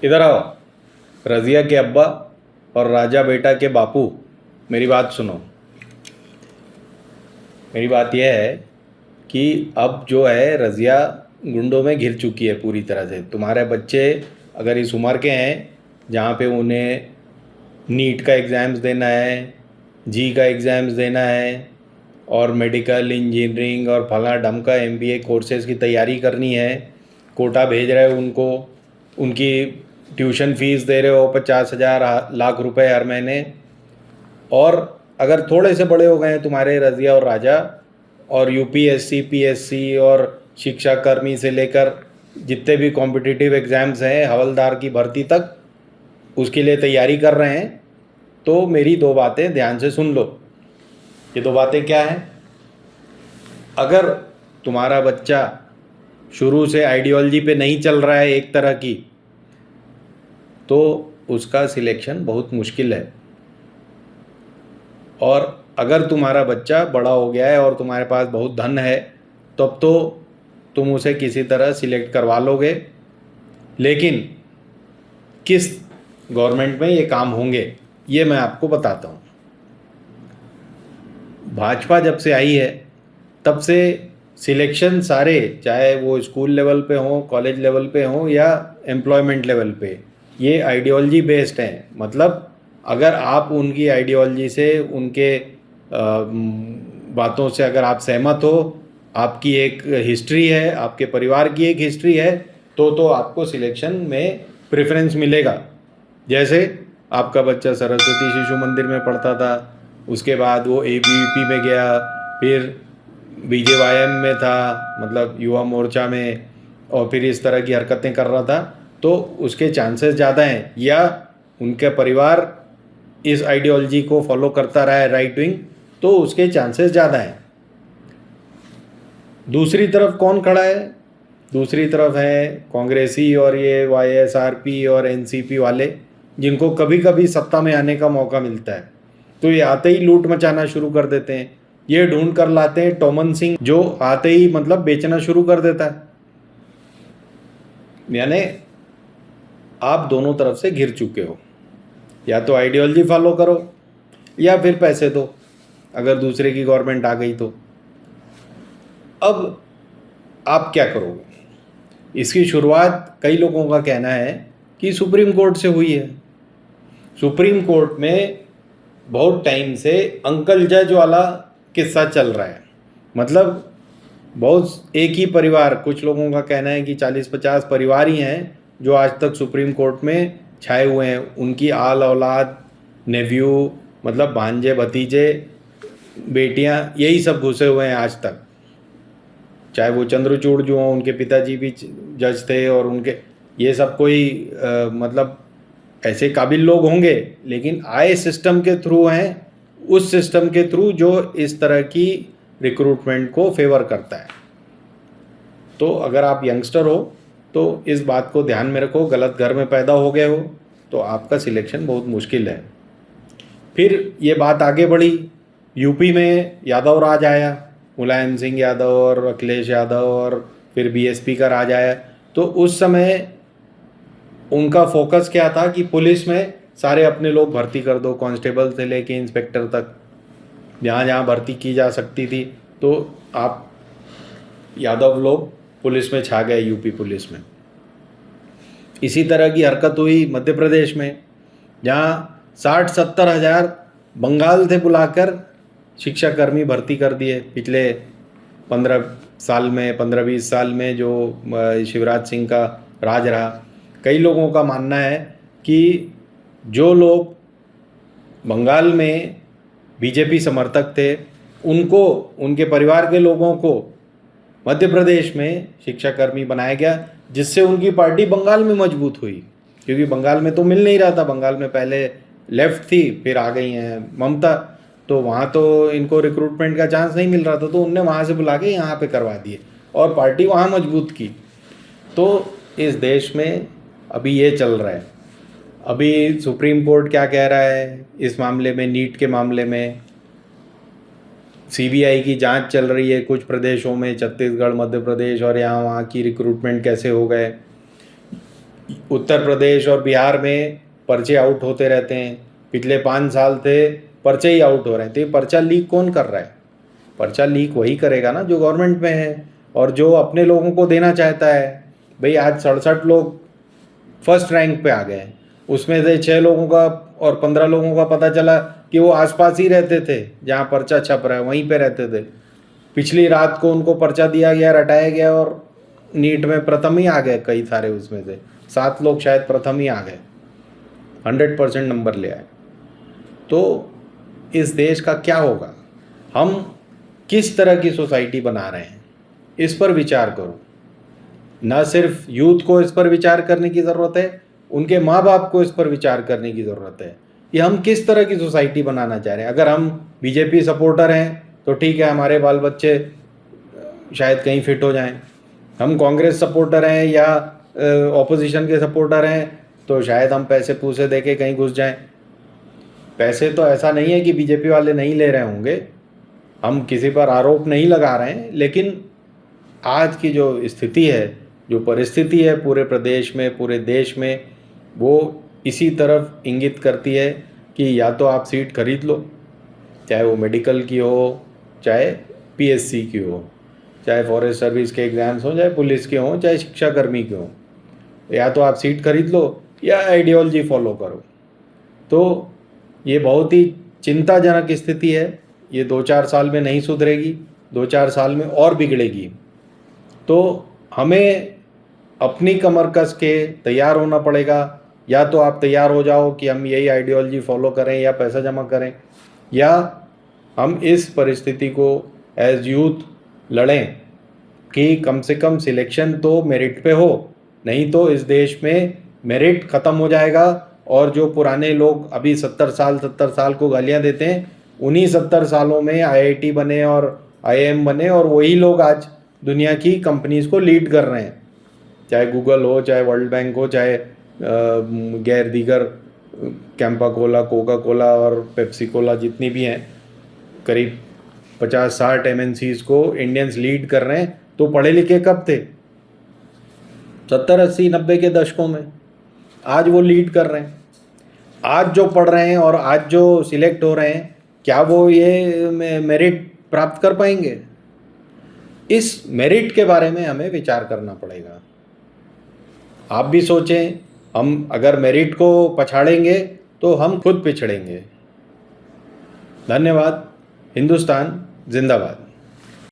इधर आओ। रज़िया के अब्बा और राजा बेटा के बापू, मेरी बात सुनो। मेरी बात यह है कि अब जो है रज़िया गुंडों में घिर चुकी है पूरी तरह से। तुम्हारे बच्चे अगर इस उम्र के हैं जहाँ पे उन्हें नीट का एग्ज़ाम्स देना है, जी का एग्ज़ाम्स देना है और मेडिकल इंजीनियरिंग और फला ढमका एमबीए कोर्सेज़ की तैयारी करनी है, कोटा भेज रहे हो उनको, उनकी ट्यूशन फ़ीस दे रहे हो 50,000 लाख रुपए हर महीने। और अगर थोड़े से बड़े हो गए हैं तुम्हारे रज़िया और राजा, और यूपीएससी पीएससी और शिक्षा कर्मी से लेकर जितने भी कॉम्पिटिटिव एग्ज़ाम्स हैं हवलदार की भर्ती तक उसके लिए तैयारी कर रहे हैं, तो मेरी दो बातें ध्यान से सुन लो। ये दो बातें क्या हैं? अगर तुम्हारा बच्चा शुरू से आइडियोलॉजी पे नहीं चल रहा है एक तरह की, तो उसका सिलेक्शन बहुत मुश्किल है। और अगर तुम्हारा बच्चा बड़ा हो गया है और तुम्हारे पास बहुत धन है, तब तो तुम उसे किसी तरह सिलेक्ट करवा लोगे। लेकिन किस गवर्नमेंट में ये काम होंगे ये मैं आपको बताता हूँ। भाजपा जब से आई है तब से सिलेक्शन सारे, चाहे वो स्कूल लेवल पे हो, कॉलेज लेवल पे हो या एम्प्लॉयमेंट लेवल पे, ये आइडियोलॉजी बेस्ड हैं। मतलब अगर आप उनकी आइडियोलॉजी से, उनके बातों से अगर आप सहमत हो, आपकी एक हिस्ट्री है, आपके परिवार की एक हिस्ट्री है, तो आपको सिलेक्शन में प्रेफरेंस मिलेगा। जैसे आपका बच्चा सरस्वती शिशु मंदिर में पढ़ता था, उसके बाद वो एबीवीपी में गया, फिर बीजेवाईएम में था, मतलब युवा मोर्चा में, और फिर इस तरह की हरकतें कर रहा था, तो उसके चांसेस ज़्यादा हैं। या उनका परिवार इस आइडियोलॉजी को फॉलो करता रहा है, राइट विंग, तो उसके चांसेस ज़्यादा हैं। दूसरी तरफ कौन खड़ा है? दूसरी तरफ है कांग्रेसी और ये वाईएसआरपी और एनसीपी वाले, जिनको कभी कभी सत्ता में आने का मौका मिलता है तो ये आते ही लूट मचाना शुरू कर देते हैं। ये ढूंढ कर लाते हैं टोमन सिंह, जो आते ही मतलब बेचना शुरू कर देता है। यानी आप दोनों तरफ से घिर चुके हो, या तो आइडियोलॉजी फॉलो करो या फिर पैसे दो अगर दूसरे की गवर्नमेंट आ गई तो। अब आप क्या करोगे? इसकी शुरुआत कई लोगों का कहना है कि सुप्रीम कोर्ट से हुई है। सुप्रीम कोर्ट में बहुत टाइम से अंकल जज वाला किस्सा चल रहा है। मतलब बहुत एक ही परिवार, कुछ लोगों का कहना है कि 40-50 परिवार ही हैं जो आज तक सुप्रीम कोर्ट में छाए हुए हैं। उनकी आल औलाद, नेव्यू, मतलब भांजे भतीजे, बेटियां, यही सब घुसे हुए हैं आज तक। चाहे वो चंद्रचूड़ जो हों, उनके पिताजी भी जज थे, और उनके ये सब कोई मतलब ऐसे काबिल लोग होंगे, लेकिन आए सिस्टम के थ्रू हैं, उस सिस्टम के थ्रू जो इस तरह की रिक्रूटमेंट को फेवर करता है। तो अगर आप यंगस्टर हो तो इस बात को ध्यान में रखो, गलत घर में पैदा हो गए हो तो आपका सिलेक्शन बहुत मुश्किल है। फिर ये बात आगे बढ़ी, यूपी में यादव राज आया, मुलायम सिंह यादव और अखिलेश यादव, और फिर बीएसपी का राज आया। तो उस समय उनका फोकस क्या था कि पुलिस में सारे अपने लोग भर्ती कर दो, कांस्टेबल से लेके इंस्पेक्टर तक, जहाँ जहाँ भर्ती की जा सकती थी। तो आप यादव लोग पुलिस में छा गए, यूपी पुलिस में। इसी तरह की हरकत हुई मध्य प्रदेश में, जहाँ 60-70 हज़ार बंगाल से बुलाकर शिक्षाकर्मी भर्ती कर दिए पिछले 15 साल में, 15-20 साल में जो शिवराज सिंह का राज रहा। कई लोगों का मानना है कि जो लोग बंगाल में बीजेपी समर्थक थे, उनको, उनके परिवार के लोगों को मध्य प्रदेश में शिक्षाकर्मी बनाया गया, जिससे उनकी पार्टी बंगाल में मजबूत हुई। क्योंकि बंगाल में तो मिल नहीं रहा था, बंगाल में पहले लेफ्ट थी, फिर आ गई हैं ममता, तो वहाँ तो इनको रिक्रूटमेंट का चांस नहीं मिल रहा था, तो उनने वहाँ से बुला के यहाँ पे करवा दिए और पार्टी वहाँ मजबूत की। तो इस देश में अभी ये चल रहा है। अभी सुप्रीम कोर्ट क्या कह रहा है इस मामले में? नीट के मामले में सीबीआई की जांच चल रही है कुछ प्रदेशों में, छत्तीसगढ़, मध्य प्रदेश, और यहाँ वहाँ की रिक्रूटमेंट कैसे हो गए। उत्तर प्रदेश और बिहार में पर्चे आउट होते रहते हैं, पिछले 5 साल थे पर्चे ही आउट हो रहे हैं। तो ये पर्चा लीक कौन कर रहा है? पर्चा लीक वही करेगा ना जो गवर्नमेंट में है और जो अपने लोगों को देना चाहता है। भाई आज 67 लोग फर्स्ट रैंक पे आ गए हैं, उसमें से 6 लोगों का और 15 लोगों का पता चला कि वो आसपास ही रहते थे जहाँ पर्चा छप रहा है, वहीं पे रहते थे। पिछली रात को उनको पर्चा दिया गया, रटाया गया और नीट में प्रथम ही आ गए कई सारे, उसमें से 7 लोग शायद प्रथम ही आ गए, 100% नंबर ले आए। तो इस देश का क्या होगा? हम किस तरह की सोसाइटी बना रहे हैं, इस पर विचार करो। ना सिर्फ यूथ को इस पर विचार करने की ज़रूरत है, उनके माँ बाप को इस पर विचार करने की ज़रूरत है कि हम किस तरह की सोसाइटी बनाना चाह रहे हैं। अगर हम बीजेपी सपोर्टर हैं तो ठीक है, हमारे बाल बच्चे शायद कहीं फिट हो जाएं। हम कांग्रेस सपोर्टर हैं या ऑपोजिशन के सपोर्टर हैं तो शायद हम पैसे पूसे दे के कहीं घुस जाएं। पैसे तो ऐसा नहीं है कि बीजेपी वाले नहीं ले रहे होंगे, हम किसी पर आरोप नहीं लगा रहे हैं, लेकिन आज की जो स्थिति है, जो परिस्थिति है पूरे प्रदेश में, पूरे देश में, वो इसी तरफ इंगित करती है कि या तो आप सीट खरीद लो, चाहे वो मेडिकल की हो, चाहे पीएससी की हो, चाहे फॉरेस्ट सर्विस के एग्ज़ाम्स हों, चाहे पुलिस के हों, चाहे शिक्षाकर्मी के हों। या तो आप सीट खरीद लो या आइडियोलॉजी फॉलो करो। तो ये बहुत ही चिंताजनक स्थिति है। ये 2-4 साल में नहीं सुधरेगी, 2-4 साल में और बिगड़ेगी। तो हमें अपनी कमर कस के तैयार होना पड़ेगा। या तो आप तैयार हो जाओ कि हम यही आइडियोलॉजी फॉलो करें या पैसा जमा करें, या हम इस परिस्थिति को एज यूथ लड़ें कि कम से कम सिलेक्शन तो मेरिट पे हो, नहीं तो इस देश में मेरिट ख़त्म हो जाएगा। और जो पुराने लोग अभी 70 साल को गालियाँ देते हैं, उन्हीं 70 सालों में आईआईटी बने और आईआईएम बने और वही लोग आज दुनिया की कंपनीज़ को लीड कर रहे हैं, चाहे गूगल हो, चाहे वर्ल्ड बैंक हो, चाहे गैर दीगर कैंपा कोला, कोका कोला और पेप्सी कोला जितनी भी हैं, करीब 50-60 एमएनसीज़ को इंडियंस लीड कर रहे हैं। तो पढ़े लिखे कब थे? 70, 80, 90 के दशकों में। आज वो लीड कर रहे हैं। आज जो पढ़ रहे हैं और आज जो सिलेक्ट हो रहे हैं, क्या वो ये मेरिट प्राप्त कर पाएंगे? इस मेरिट के बारे में हमें विचार करना पड़ेगा। आप भी सोचें, हम अगर मेरिट को पछाड़ेंगे तो हम खुद पिछड़ेंगे। धन्यवाद। हिंदुस्तान जिंदाबाद।